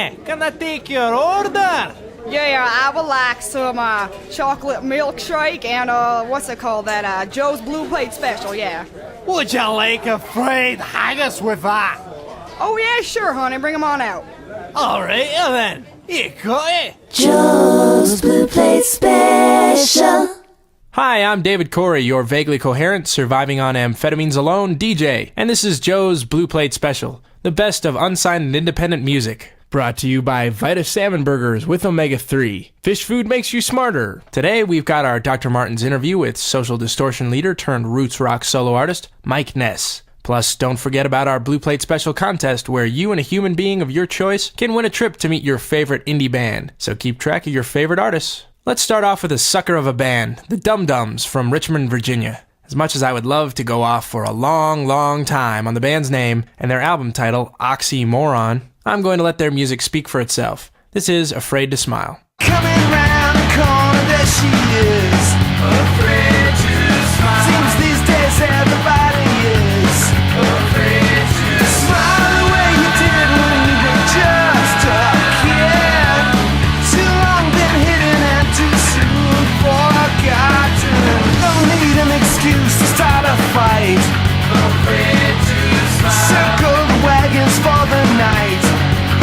Hey, can I take your order? Yeah, I would like some chocolate milkshake and what's it called? That Joe's Blue Plate Special, yeah. Would you like a fried haggis with that? Oh yeah, sure, honey. Bring 'em on out. All right, then. You got it. Joe's Blue Plate Special. Hi, I'm David Corey, your vaguely coherent, surviving on amphetamines alone DJ, and this is Joe's Blue Plate Special, the best of unsigned and independent music. Brought to you by Vita Salmon Burgers with Omega-3. Fish food makes you smarter. Today, we've got our Dr. Martens interview with Social Distortion leader turned roots rock solo artist, Mike Ness. Plus, don't forget about our Blue Plate Special contest where you and a human being of your choice can win a trip to meet your favorite indie band. So keep track of your favorite artists. Let's start off with a sucker of a band, the Dum Dums from Richmond, Virginia. As much as I would love to go off for a long, long time on the band's name and their album title, Oxymoron, I'm going to let their music speak for itself. This is Afraid to Smile. Coming round the corner, there she is, afraid to smile. Seems these days everybody is afraid to smile the way you did when you were just a kid. Too long been hidden and too soon forgotten. Don't need an excuse to start a fight. Afraid to smile. Circle the wagons for the night.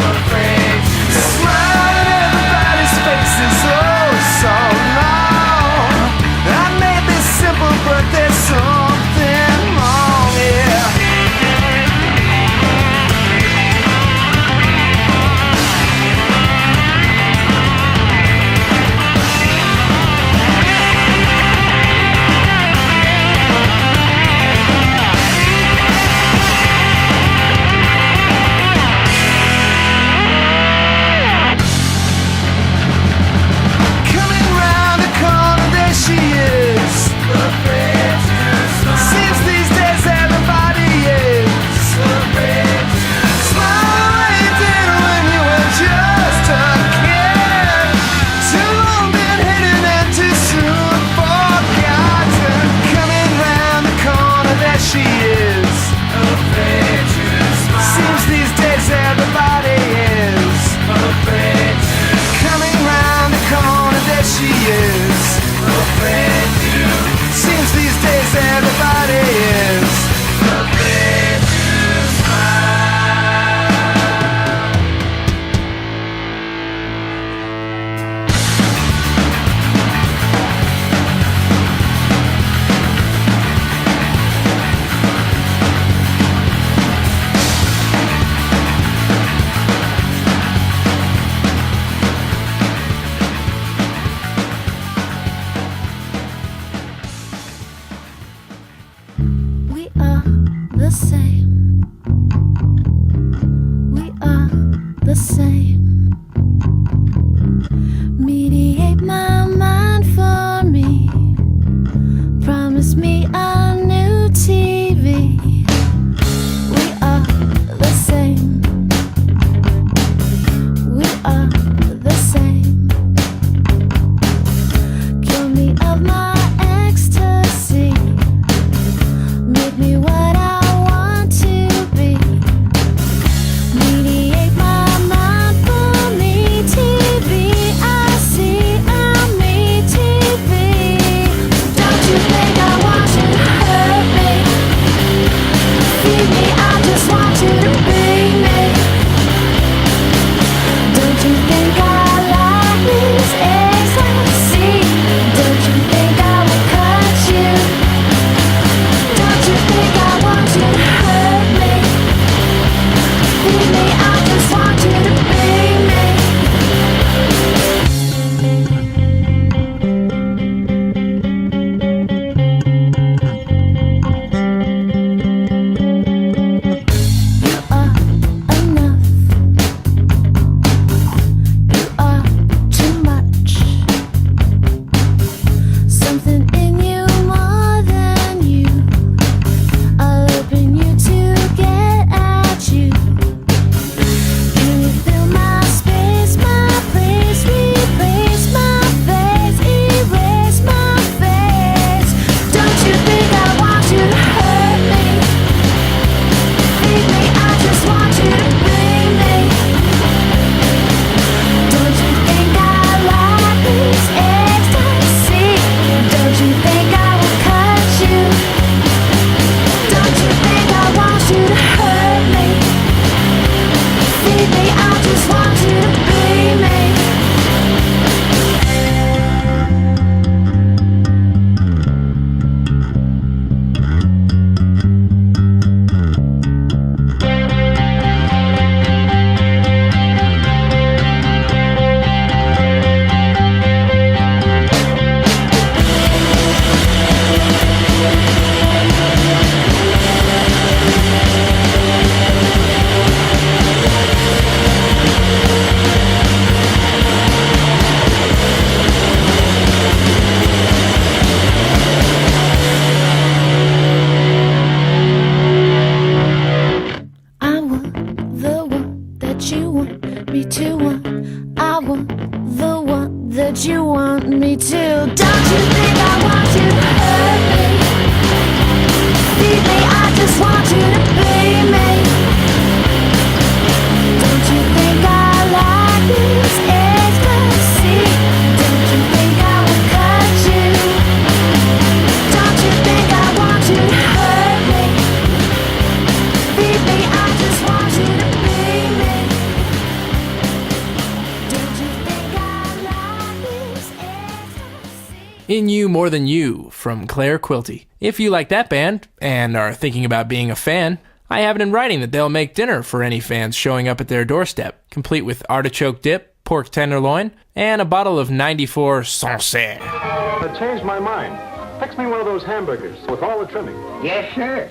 Afraid to smile at everybody's faces. Oh, so long. I made this simple, but there's something wrong, yeah. Coming round the corner, there she is, afraid to smile. Seems these days everybody is afraid to smile like you did when you were just a kid. Too long been hidden and too soon forgotten. Coming round the corner, there she is, afraid to smile. Seems these days everybody is afraid to. Coming round the corner, there she is, afraid to. Seems these days everybody is afraid to smile. We are the same. We are the same. Mediate my mind for me. Promise me a new TV. We are the same. We are the same. Cure me of my ecstasy. Make me what I want to be. Mediate my mind In You More Than You from Claire Quilty. If you like that band and are thinking about being a fan, I have it in writing that they'll make dinner for any fans showing up at their doorstep, complete with artichoke dip, pork tenderloin, and a bottle of 94 Sancerre. I changed my mind. Fix me one of those hamburgers with all the trimming. Yes, sir.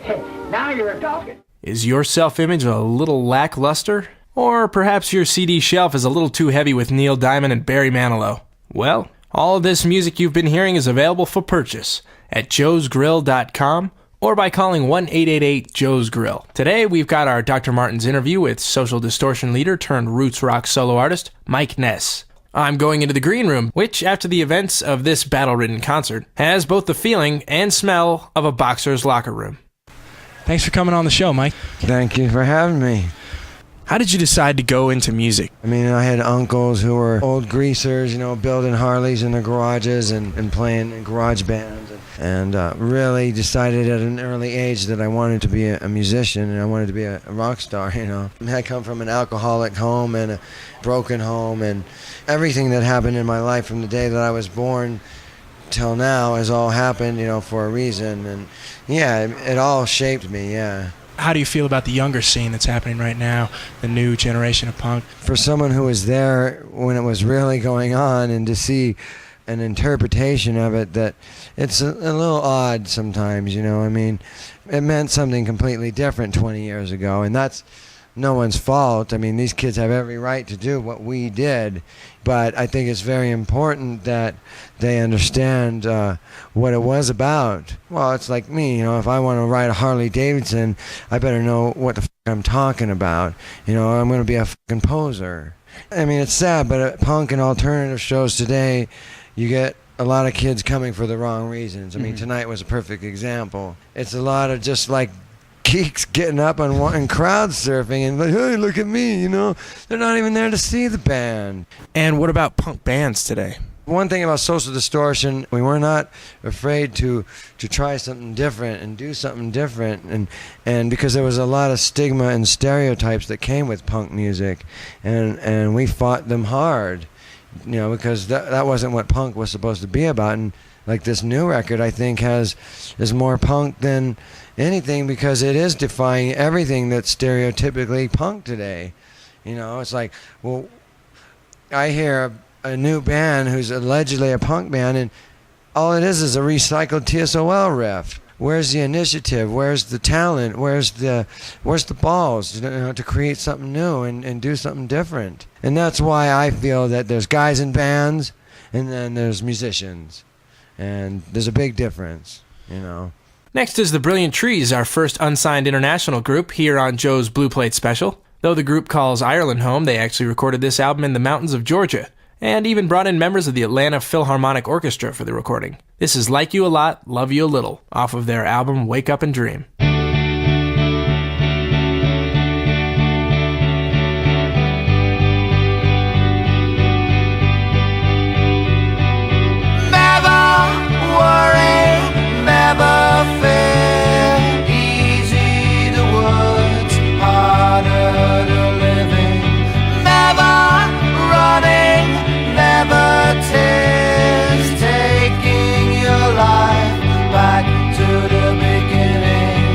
Now you're talking. Is your self-image a little lackluster? Or perhaps your CD shelf is a little too heavy with Neil Diamond and Barry Manilow? Well, all of this music you've been hearing is available for purchase at joesgrill.com or by calling 1-888-JOES-GRILL. Today, we've got our Dr. Martens interview with Social Distortion leader turned roots rock solo artist Mike Ness. I'm going into the green room, which, after the events of this battle-ridden concert, has both the feeling and smell of a boxer's locker room. Thanks for coming on the show, Mike. Thank you for having me. How did you decide to go into music? I mean, I had uncles who were old greasers, building Harleys in their garages and playing in garage bands. And really decided at an early age that I wanted to be a musician and I wanted to be a rock star, I come from an alcoholic home and a broken home, and everything that happened in my life from the day that I was born till now has all happened, for a reason. And yeah, it all shaped me, yeah. How do you feel about the younger scene that's happening right now, the new generation of punk? For someone who was there when it was really going on and to see an interpretation of it, that it's a little odd sometimes, it meant something completely different 20 years ago, and that's no one's fault. These kids have every right to do what we did, but I think it's very important that they understand what it was about. Well, it's like me, if I want to ride a Harley Davidson, I better know what the I'm talking about. I'm going to be a fucking poser. It's sad, but at punk and alternative shows today, you get a lot of kids coming for the wrong reasons. Tonight was a perfect example. It's a lot of just like geeks getting up and crowd surfing and like, hey, look at me, They're not even there to see the band. And what about punk bands today? One thing about Social Distortion, we were not afraid to try something different and do something different, and because there was a lot of stigma and stereotypes that came with punk music, and we fought them hard, because that wasn't what punk was supposed to be about. And like this new record, I think is more punk than anything, because it is defying everything that's stereotypically punk today. It's like, well, I hear a new band who's allegedly a punk band, and all it is a recycled TSOL riff. Where's the initiative? Where's the talent? Where's the balls to create something new and do something different? And that's why I feel that there's guys in bands and then there's musicians, and there's a big difference, Next is the Brilliant Trees, our first unsigned international group here on Joe's Blue Plate Special. Though the group calls Ireland home, they actually recorded this album in the mountains of Georgia, and even brought in members of the Atlanta Philharmonic Orchestra for the recording. This is Like You a Lot, Love You a Little, off of their album Wake Up and Dream. Taking your life back to the beginning.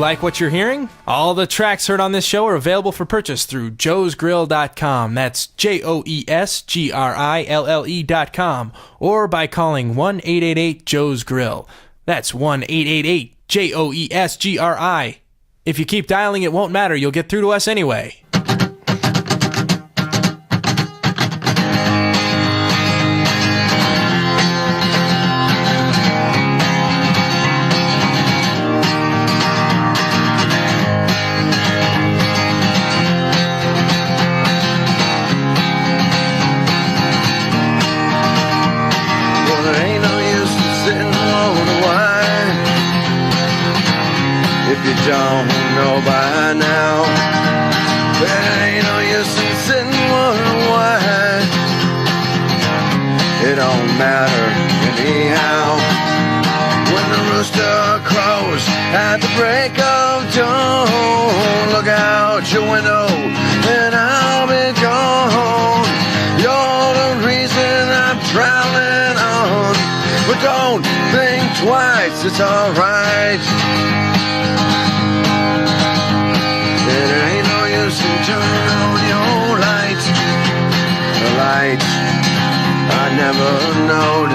like what you're hearing? All the tracks heard on this show are available for purchase through joesgrill.com. That's JOESGRILLE.com. Or by calling 1-888-JOES-GRILL. That's 1-888-JOESGRI. If you keep dialing, it won't matter. You'll get through to us anyway. Don't know by now. There ain't no use in sitting wondering why. It don't matter anyhow. When the rooster crows at the break of dawn, look out your window and I'll be gone. You're the reason I'm traveling on. But don't think twice, it's alright. There ain't no use in turning on your light. The light I never knowed.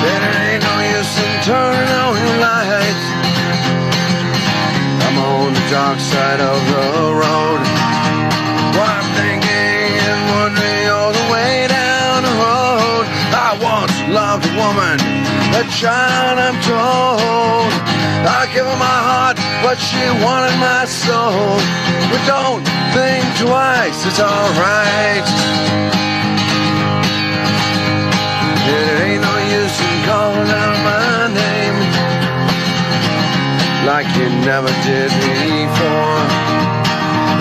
There ain't no use in turning on your light. I'm on the dark side of the road. While I'm thinking and wondering all the way down the road. I once loved a woman, a child I'm told. I give her my heart, but she wanted my soul. But don't think twice, it's alright. There ain't no use in calling out my name like you never did before.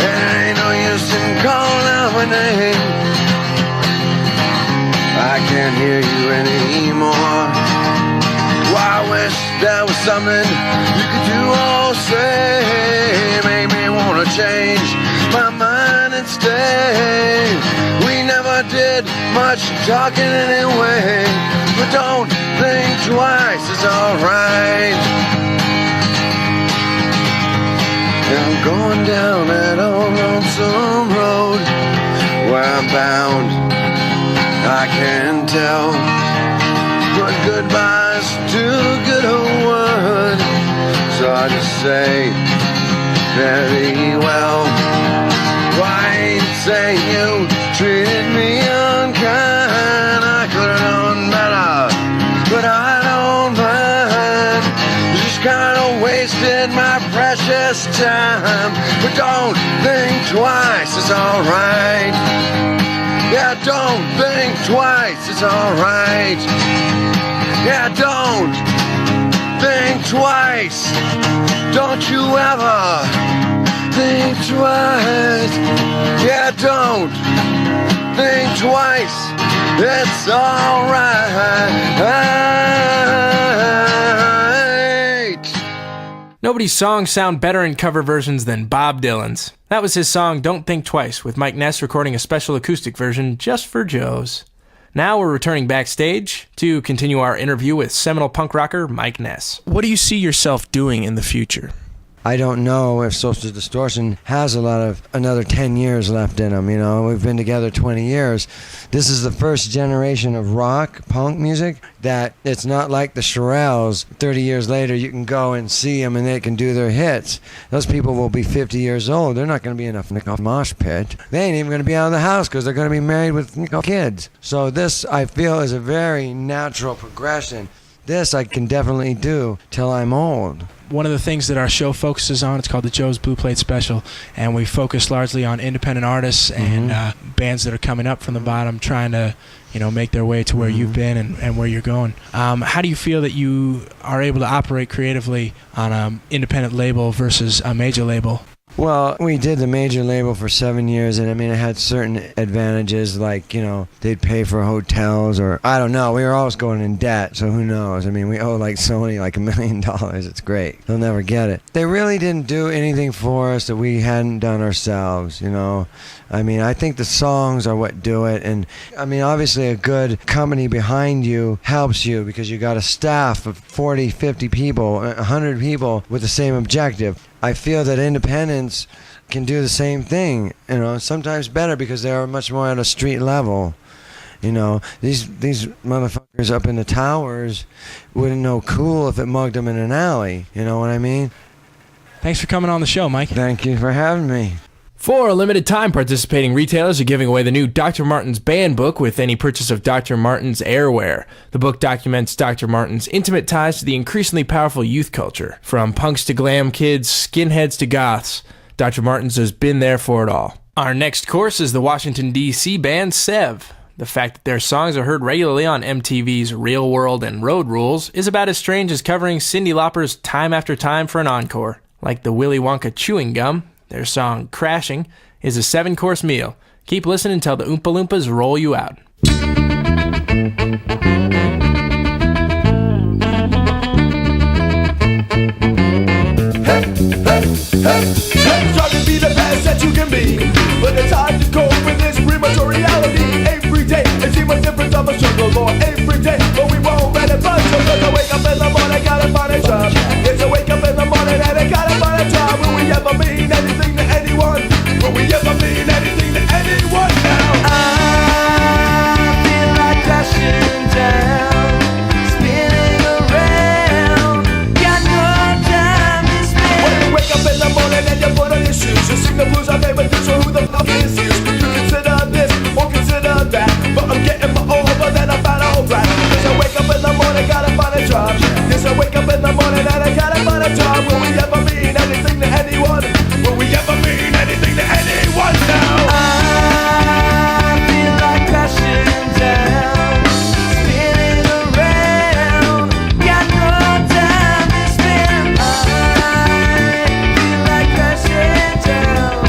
There ain't no use in calling out my name. I can't hear you anymore. Well, I wish there was something you could do or say, make me wanna change my mind and stay. We never did much talking anyway, but don't think twice, it's alright. I'm going down that old lonesome road where I'm bound, I can tell. But goodbye's too good a word, so I just say very well. Why ain't say you treated me unkind? I could've done better, but I don't mind. Just kinda wasted my precious time. But don't think twice, it's alright. Yeah, don't think twice, it's alright. Yeah, don't think twice. Don't you ever think twice. Yeah, don't think twice. It's alright. Nobody's songs sound better in cover versions than Bob Dylan's. That was his song Don't Think Twice, with Mike Ness recording a special acoustic version just for Joe's. Now we're returning backstage to continue our interview with seminal punk rocker Mike Ness. What do you see yourself doing in the future? I don't know if Social Distortion has another 10 years left in them. You know, we've been together 20 years. This is the first generation of rock, punk music that it's not like the Shirelles. 30 years later, you can go and see them and they can do their hits. Those people will be 50 years old. They're not going to be in a mosh pit. They ain't even going to be out of the house because they're going to be married with kids. So this, I feel, is a very natural progression. This I can definitely do till I'm old. One of the things that our show focuses on, it's called the Joe's Blue Plate Special, and we focus largely on independent artists and bands that are coming up from the bottom, trying to, make their way to where you've been and where you're going. How do you feel that you are able to operate creatively on an independent label versus a major label? Well, we did the major label for 7 years, and I mean, it had certain advantages, like, you know, they'd pay for hotels, or I don't know. We were always going in debt, so who knows? I mean, we owe like Sony like $1 million. It's great. They'll never get it. They really didn't do anything for us that we hadn't done ourselves, you know. I mean, I think the songs are what do it, and I mean, obviously a good company behind you helps you because you got a staff of 40, 50 people, 100 people with the same objective. I feel that independents can do the same thing, you know, sometimes better because they are much more at a street level. You know, these motherfuckers up in the towers wouldn't know cool if it mugged them in an alley. You know what I mean? Thanks for coming on the show, Mike. Thank you for having me. For a limited time, participating retailers are giving away the new Dr. Martens band book with any purchase of Dr. Martens Airwear. The book documents Dr. Martens' intimate ties to the increasingly powerful youth culture. From punks to glam kids, skinheads to goths, Dr. Martens has been there for it all. Our next course is the Washington, D.C. band Sev. The fact that their songs are heard regularly on MTV's Real World and Road Rules is about as strange as covering Cyndi Lauper's Time After Time for an encore. Like the Willy Wonka chewing gum, their song Crashing is a 7-course meal. Keep listening until the Oompa Loompas roll you out. Try to be the best that you can be, but it's hard to cope with this premature reality. Every day, it seems a difference of a struggle, Lord. Every day, but we won't let it budge. Cause I wake up in the morning, gotta find a job. Yes, I wake up in the morning and I gotta find a job. Will we ever mean anything to anyone? Will we ever mean anything to anyone now? I feel like crashing down, spinning around. Got no time to spend. When you wake up in the morning and you put on your shoes, you sing the blues I never do, so who the fuck is you? Would you consider this or consider that? But I'm getting my own, but then I found out right. Cause I wake up in the morning, gotta find a job. Yes, I wake up in the morning and I gotta find a job. Will we ever mean anything to anyone? Will we ever mean anything to anyone now? I feel like crashing down, spinning around. Got no time to spend. I feel like crashing down,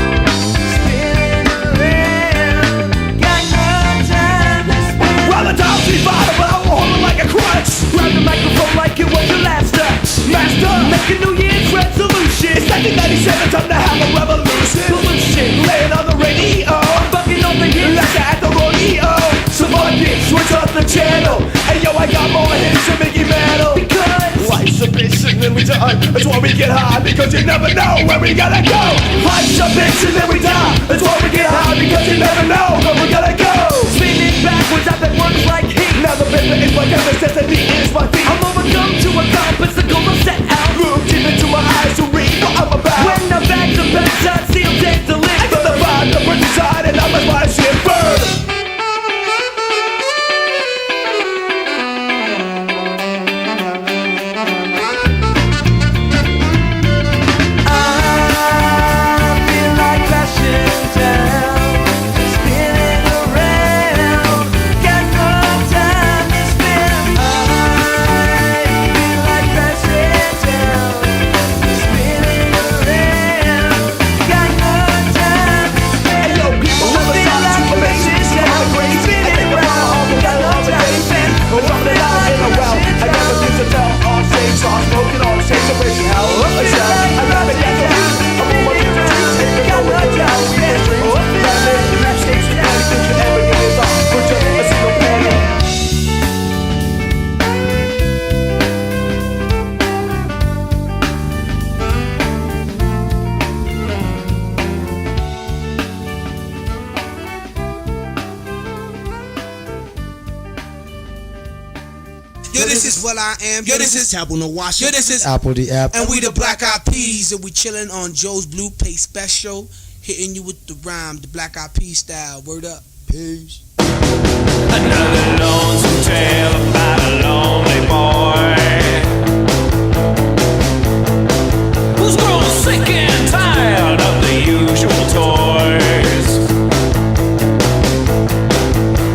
spinning around. Got no time to spend. Well, the time's be bottom, but I won't hold it like a crutch. Grab the microphone like it was your last touch. Master, make a New Year's resolution. It's 1997, time to have a revolution. Pollution, laying on the radio. I'm bucking on the hits like at the rodeo. Savant it, switch up the channel. Hey yo, I got more hits than Mickey Mantle. Because life's a bitch and then we die. That's why we get high, because you never know where we gotta go. Life's a bitch and then we die. That's why we get high, because you never know where we gotta go. Spinning backwards, I've been working like heat. Now the paper is my canvas, destiny is my feet. I'm overcome to accomplish the goal I'm set out. Look deep into my eyes to read what I'm about. When the back's a bedside, still dead to live. I got the vibe, the burn inside, and I must my shit burn. Yo, this is What I Am. Yo, this is Taboo No Wash. Yo, this is Apple the App. And we the Black Eyed Peas, and we chillin' on Joe's Blue Plate Special, hitting you with the rhyme, the Black Eyed Peas style. Word up. Peace. Another lonesome tale about a lonely boy who's grown sick and tired of the usual toys.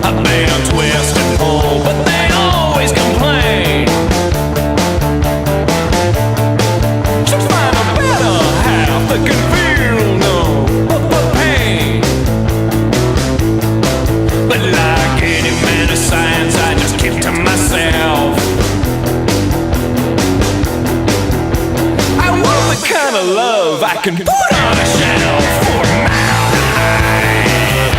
I made them twist and pull, but they always complain. To find a better half that can feel love I can put on a shelf. Formaldehyde.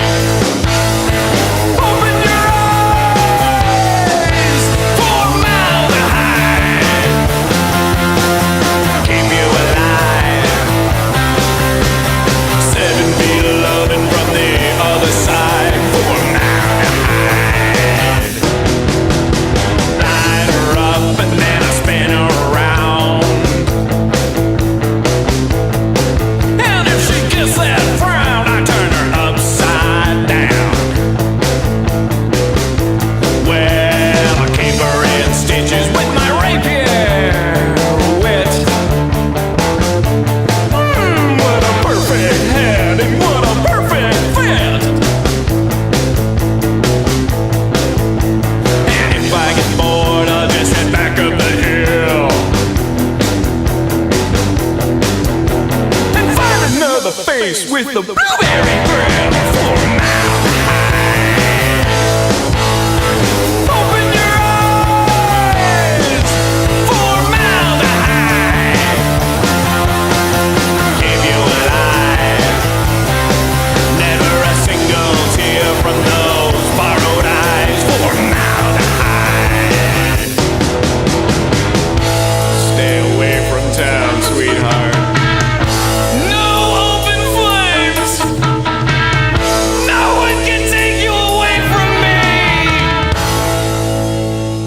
Open your eyes. Formaldehyde. Keep you alive. 7 feet of loving from the other side. Formaldehyde. Line her up and then I spin her around. And if she gets that frown, I turn her upside down. Well, I keep her in stitches with my rapier wit. What a perfect head and what a perfect fit. And if I get bored, I'll just head back up the hill and find another face with the blueberry grill. Formaldehyde. Open your eyes. Formaldehyde. Keep you alive. Never a single tear from those borrowed eyes. Formaldehyde. Stay away from town, sweetheart. No open flames. No one can take you away from me.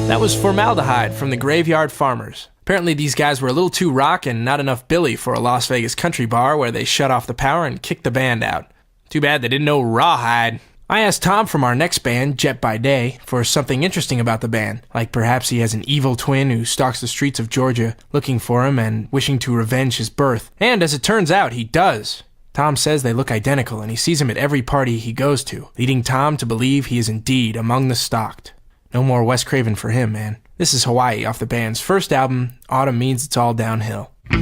That was Formaldehyde from the Graveyard Farmers. Apparently these guys were a little too rock and not enough Billy for a Las Vegas country bar where they shut off the power and kicked the band out. Too bad they didn't know Rawhide. I asked Tom from our next band, Jet by Day, for something interesting about the band, like perhaps he has an evil twin who stalks the streets of Georgia looking for him and wishing to revenge his birth. And as it turns out, he does. Tom says they look identical and he sees him at every party he goes to, leading Tom to believe he is indeed among the stalked. No more Wes Craven for him, man. This is Hawaii off the band's first album, Autumn Means It's All Downhill. Sit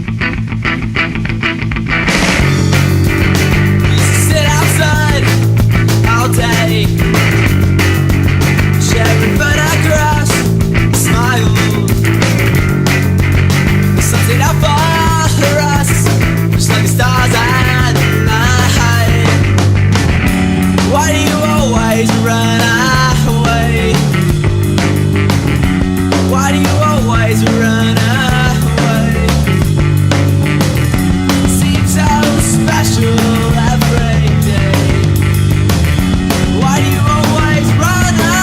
outside all day, sharing photographs, smile. The sunset out for us, just like the stars at night. Why do you always run away? Why do you always run away? Seems so special every day. Why do you always run away?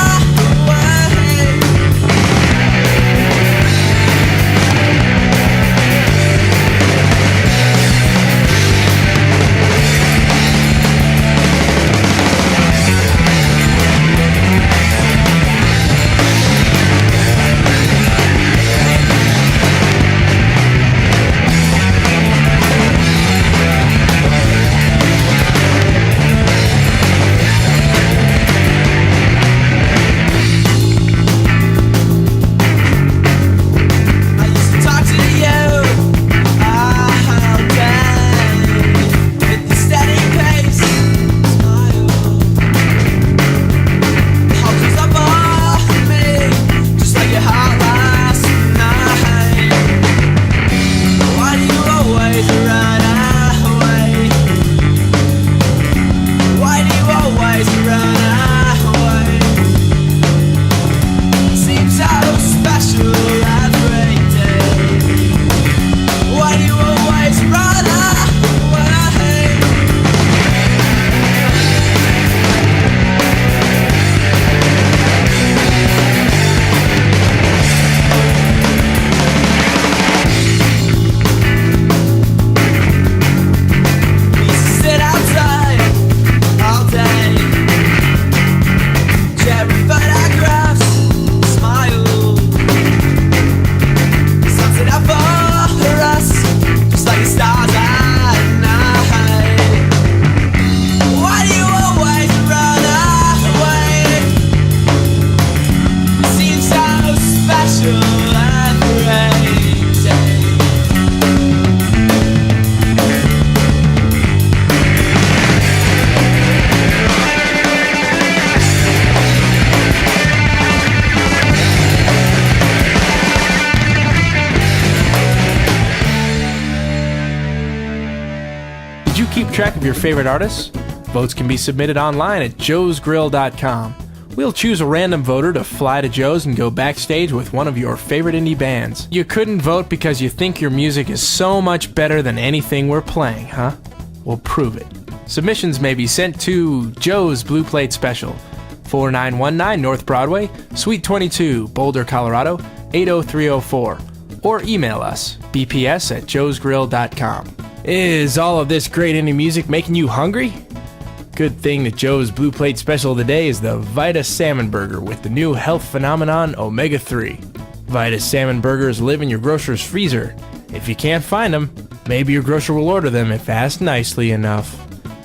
I used to talk to you all day with the steady pace, smile. How comes up on me just like your heart last night? Why do you always run away? Why do you always run away? Seems so special every day. Why do you always run away? you keep track of your favorite artists? Votes can be submitted online at joesgrill.com. We'll choose a random voter to fly to Joe's and go backstage with one of your favorite indie bands. You couldn't vote because you think your music is so much better than anything we're playing, huh? Well, prove it. Submissions may be sent to Joe's Blue Plate Special, 4919 North Broadway, Suite 22, Boulder, Colorado, 80304, or email us, bps@joesgrill.com. Is all of this great indie music making you hungry? Good thing that Joe's Blue Plate Special of the day is the Vita Salmon Burger with the new health phenomenon Omega-3. Vita Salmon Burgers live in your grocer's freezer. If you can't find them, maybe your grocer will order them if asked nicely enough.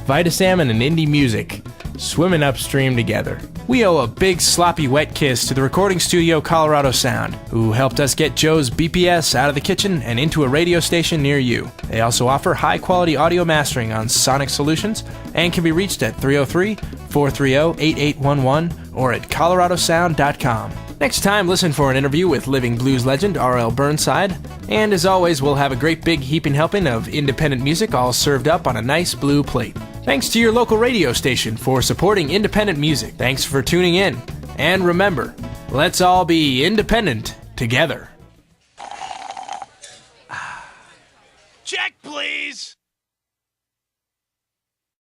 Vita Salmon and indie music, swimming upstream together. We owe a big sloppy wet kiss to the recording studio Colorado Sound, who helped us get Joe's BPS out of the kitchen and into a radio station near you. They also offer high-quality audio mastering on Sonic Solutions and can be reached at 303-430-8811 or at coloradosound.com. Next time, listen for an interview with living blues legend R.L. Burnside. And as always, we'll have a great big heaping helping of independent music all served up on a nice blue plate. Thanks to your local radio station for supporting independent music. Thanks for tuning in. And remember, let's all be independent together. Check, please.